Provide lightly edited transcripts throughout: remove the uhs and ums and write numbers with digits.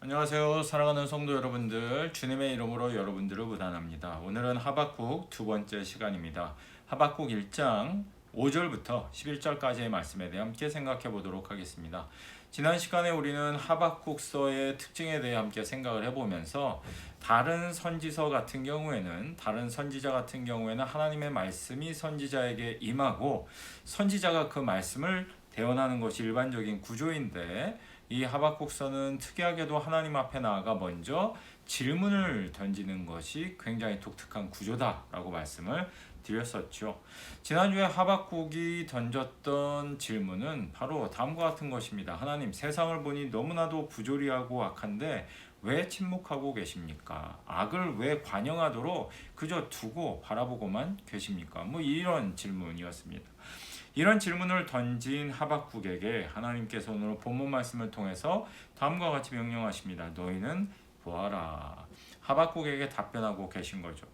안녕하세요. 사랑하는 성도 여러분들, 주님의 이름으로 여러분들을 문안합니다. 오늘은 하박국 두 번째 시간입니다. 하박국 1장 5절부터 11절까지의 말씀에 대해 함께 생각해 보도록 하겠습니다. 지난 시간에 우리는 하박국서의 특징에 대해 함께 생각을 해보면서 다른 선지자 같은 경우에는 하나님의 말씀이 선지자에게 임하고 선지자가 그 말씀을 대언하는 것이 일반적인 구조인데, 이 하박국서는 특이하게도 하나님 앞에 나아가 먼저 질문을 던지는 것이 굉장히 독특한 구조다라고 말씀을 드렸었죠. 지난주에 하박국이 던졌던 질문은 바로 다음과 같은 것입니다. 하나님, 세상을 보니 너무나도 부조리하고 악한데 왜 침묵하고 계십니까? 악을 왜 관영하도록 그저 두고 바라보고만 계십니까? 이런 질문이었습니다. 이런 질문을 던진 하박국에게 하나님께서 오늘 본문 말씀을 통해서 다음과 같이 명령하십니다. 너희는 보아라. 하박국에게 답변하고 계신 거죠.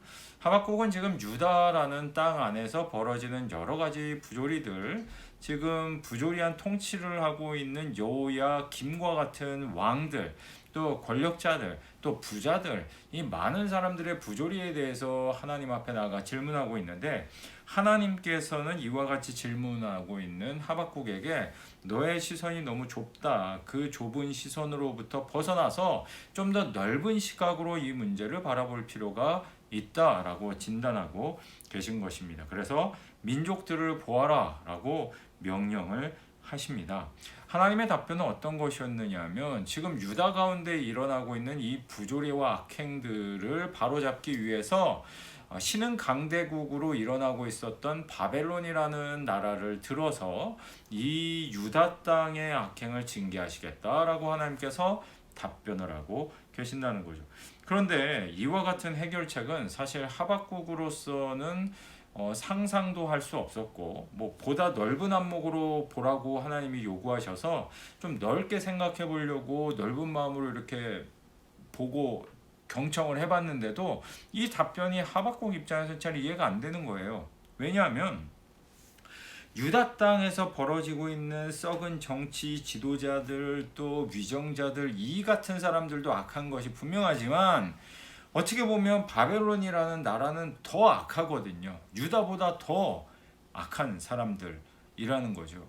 하박국은 지금 유다라는 땅 안에서 벌어지는 여러 가지 부조리들, 지금 부조리한 통치를 하고 있는 여호야김과 같은 왕들, 또 권력자들, 또 부자들, 이 많은 사람들의 부조리에 대해서 하나님 앞에 나가 질문하고 있는데, 하나님께서는 이와 같이 질문하고 있는 하박국에게 너의 시선이 너무 좁다. 그 좁은 시선으로부터 벗어나서 좀 더 넓은 시각으로 이 문제를 바라볼 필요가 있다라고 진단하고 계신 것입니다. 그래서 민족들을 보아라 라고 명령을 하십니다. 하나님의 답변은 어떤 것이었느냐 하면, 지금 유다 가운데 일어나고 있는 이 부조리와 악행들을 바로잡기 위해서 신흥 강대국으로 일어나고 있었던 바벨론이라는 나라를 들어서 이 유다 땅의 악행을 징계하시겠다라고 하나님께서 답변을 하고 계신다는 거죠. 그런데 이와 같은 해결책은 사실 하박국으로서는 상상도 할 수 없었고, 보다 넓은 안목으로 보라고 하나님이 요구하셔서 좀 넓게 생각해 보려고 넓은 마음으로 이렇게 보고 경청을 해봤는데도 이 답변이 하박국 입장에서 잘 이해가 안 되는 거예요. 왜냐하면 유다 땅에서 벌어지고 있는 썩은 정치 지도자들, 또 위정자들, 이 같은 사람들도 악한 것이 분명하지만 어떻게 보면 바벨론이라는 나라는 더 악하거든요. 유다보다 더 악한 사람들이라는 거죠.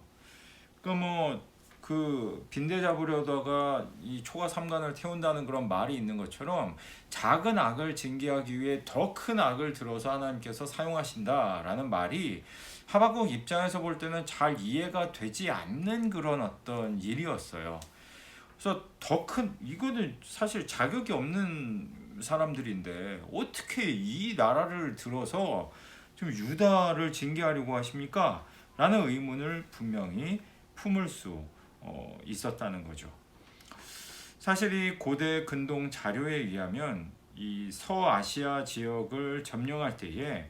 그 빈대 잡으려다가 이 초가 삼간을 태운다는 그런 말이 있는 것처럼, 작은 악을 징계하기 위해 더 큰 악을 들어서 하나님께서 사용하신다라는 말이 하박국 입장에서 볼 때는 잘 이해가 되지 않는 그런 어떤 일이었어요. 그래서 이거는 사실 자격이 없는 사람들인데 어떻게 이 나라를 들어서 좀 유다를 징계하려고 하십니까? 라는 의문을 분명히 품을 수 있었다는 거죠. 사실 이 고대 근동 자료에 의하면 이 서아시아 지역을 점령할 때에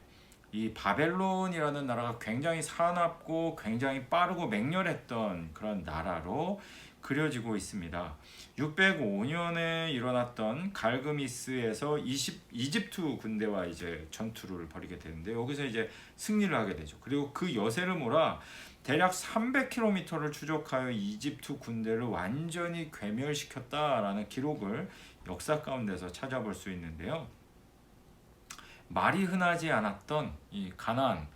이 바벨론이라는 나라가 굉장히 사납고 굉장히 빠르고 맹렬했던 그런 나라로 그려지고 있습니다. 605년에 일어났던 갈그미스에서 이집트 군대와 이제 전투를 벌이게 되는데, 여기서 이제 승리를 하게 되죠. 그리고 그 여세를 몰아 대략 300km를 추적하여 이집트 군대를 완전히 괴멸시켰다라는 기록을 역사 가운데서 찾아볼 수 있는데요. 말이 흔하지 않았던 이 가나안,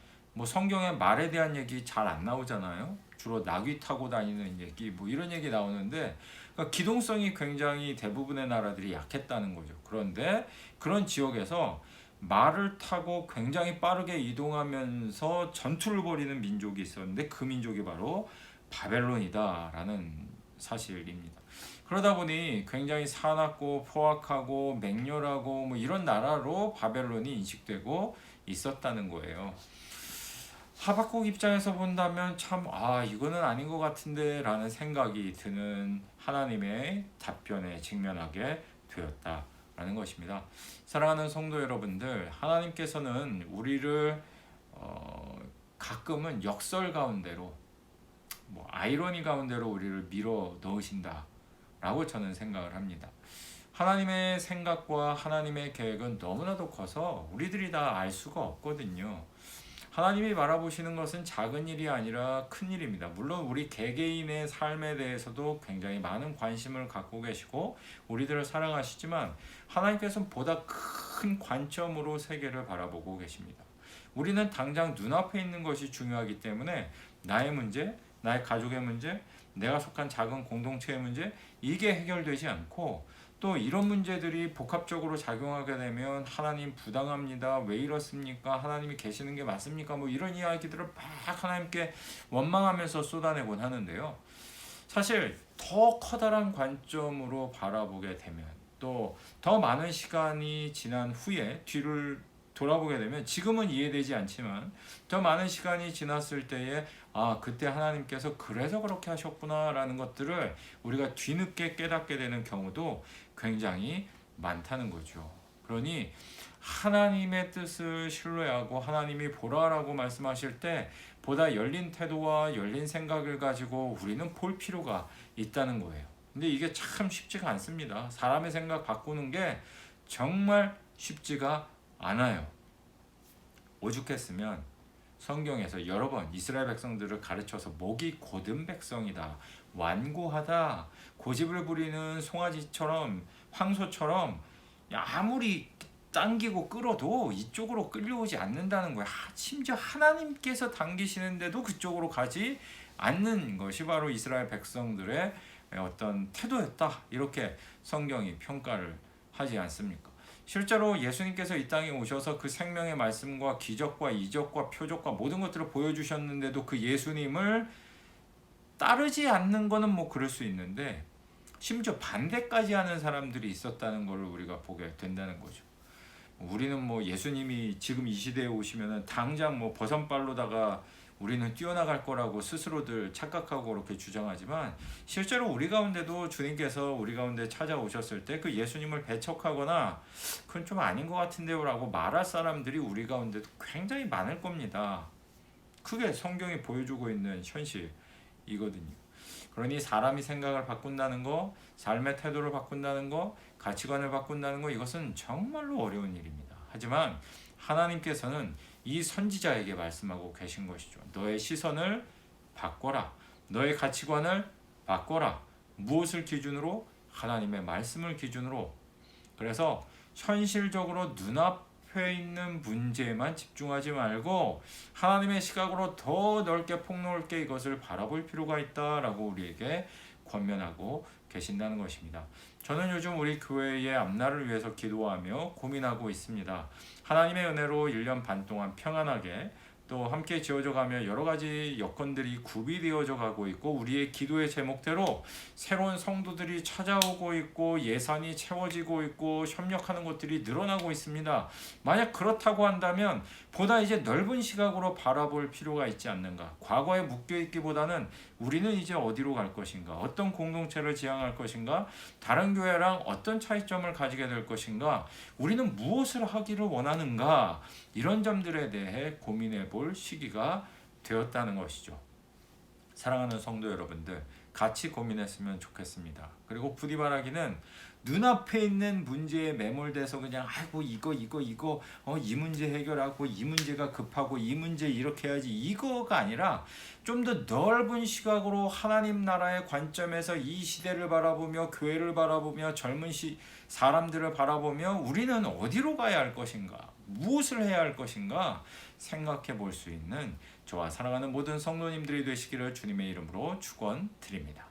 성경에 말에 대한 얘기 잘 안 나오잖아요. 주로 나귀 타고 다니는 얘기, 이런 얘기 나오는데, 그러니까 기동성이 굉장히 대부분의 나라들이 약했다는 거죠. 그런데 그런 지역에서 말을 타고 굉장히 빠르게 이동하면서 전투를 벌이는 민족이 있었는데, 그 민족이 바로 바벨론이다라는 사실입니다. 그러다 보니 굉장히 사납고 포악하고 맹렬하고 이런 나라로 바벨론이 인식되고 있었다는 거예요. 하박국 입장에서 본다면 참 이거는 아닌 것 같은데 라는 생각이 드는 하나님의 답변에 직면하게 되었다라는 것입니다. 사랑하는 성도 여러분들, 하나님께서는 우리를 가끔은 역설 가운데로, 아이러니 가운데로 우리를 밀어 넣으신다 라고 저는 생각을 합니다. 하나님의 생각과 하나님의 계획은 너무나도 커서 우리들이 다 알 수가 없거든요. 하나님이 바라보시는 것은 작은 일이 아니라 큰 일입니다. 물론 우리 개개인의 삶에 대해서도 굉장히 많은 관심을 갖고 계시고 우리들을 사랑하시지만 하나님께서는 보다 큰 관점으로 세계를 바라보고 계십니다. 우리는 당장 눈앞에 있는 것이 중요하기 때문에 나의 문제, 나의 가족의 문제, 내가 속한 작은 공동체의 문제, 이게 해결되지 않고 또 이런 문제들이 복합적으로 작용하게 되면 하나님 부당합니다. 왜 이렇습니까? 하나님이 계시는 게 맞습니까? 뭐 이런 이야기들을 막 하나님께 원망하면서 쏟아내곤 하는데요. 사실 더 커다란 관점으로 바라보게 되면 또 더 많은 시간이 지난 후에 뒤를 돌아보게 되면 지금은 이해되지 않지만 더 많은 시간이 지났을 때에 그때 하나님께서 그래서 그렇게 하셨구나 라는 것들을 우리가 뒤늦게 깨닫게 되는 경우도 굉장히 많다는 거죠. 그러니 하나님의 뜻을 신뢰하고 하나님이 보라라고 말씀하실 때 보다 열린 태도와 열린 생각을 가지고 우리는 볼 필요가 있다는 거예요. 근데 이게 참 쉽지가 않습니다. 사람의 생각 바꾸는 게 정말 쉽지가 않아요. 오죽했으면 성경에서 여러 번 이스라엘 백성들을 가르쳐서 목이 곧은 백성이다, 완고하다, 고집을 부리는 송아지처럼 황소처럼 아무리 당기고 끌어도 이쪽으로 끌려오지 않는다는 거야. 심지어 하나님께서 당기시는데도 그쪽으로 가지 않는 것이 바로 이스라엘 백성들의 어떤 태도였다, 이렇게 성경이 평가를 하지 않습니까? 실제로 예수님께서 이 땅에 오셔서 그 생명의 말씀과 기적과 이적과 표적과 모든 것들을 보여주셨는데도 그 예수님을 따르지 않는 거는 뭐 그럴 수 있는데 심지어 반대까지 하는 사람들이 있었다는 것을 우리가 보게 된다는 거죠. 우리는 뭐 예수님이 지금 이 시대에 오시면은 당장 뭐 버선발로다가 우리는 뛰어나갈 거라고 스스로들 착각하고 그렇게 주장하지만 실제로 우리 가운데도 주님께서 우리 가운데 찾아오셨을 때 그 예수님을 배척하거나 그건 좀 아닌 것 같은데요 라고 말할 사람들이 우리 가운데도 굉장히 많을 겁니다. 그게 성경이 보여주고 있는 현실이거든요. 그러니 사람이 생각을 바꾼다는 거, 삶의 태도를 바꾼다는 거, 가치관을 바꾼다는 거, 이것은 정말로 어려운 일입니다. 하지만 하나님께서는 이 선지자에게 말씀하고 계신 것이죠. 너의 시선을 바꿔라. 너의 가치관을 바꿔라. 무엇을 기준으로? 하나님의 말씀을 기준으로. 그래서 현실적으로 눈앞에 있는 문제에만 집중하지 말고 하나님의 시각으로 더 넓게 폭넓게 이것을 바라볼 필요가 있다라고 우리에게 권면하고 계신다는 것입니다. 저는 요즘 우리 교회의 앞날을 위해서 기도하며 고민하고 있습니다. 하나님의 은혜로 1년 반 동안 평안하게 또 함께 지어져 가며 여러 가지 여건들이 구비되어져 가고 있고 우리의 기도의 제목대로 새로운 성도들이 찾아오고 있고 예산이 채워지고 있고 협력하는 것들이 늘어나고 있습니다. 만약 그렇다고 한다면 보다 이제 넓은 시각으로 바라볼 필요가 있지 않는가. 과거에 묶여있기보다는 우리는 이제 어디로 갈 것인가, 어떤 공동체를 지향할 것인가, 다른 교회랑 어떤 차이점을 가지게 될 것인가, 우리는 무엇을 하기를 원하는가, 이런 점들에 대해 고민해 볼 시기가 되었다는 것이죠. 사랑하는 성도 여러분들, 같이 고민했으면 좋겠습니다. 그리고 부디 바라기는 눈앞에 있는 문제에 매몰돼서 그냥 아이고 이거 이 문제 해결하고 이 문제가 급하고 이 문제 이렇게 해야지, 이거가 아니라 좀 더 넓은 시각으로 하나님 나라의 관점에서 이 시대를 바라보며 교회를 바라보며 젊은 사람들을 바라보며 우리는 어디로 가야 할 것인가, 무엇을 해야 할 것인가 생각해 볼 수 있는 저와 사랑하는 모든 성도님들이 되시기를 주님의 이름으로 축원드립니다.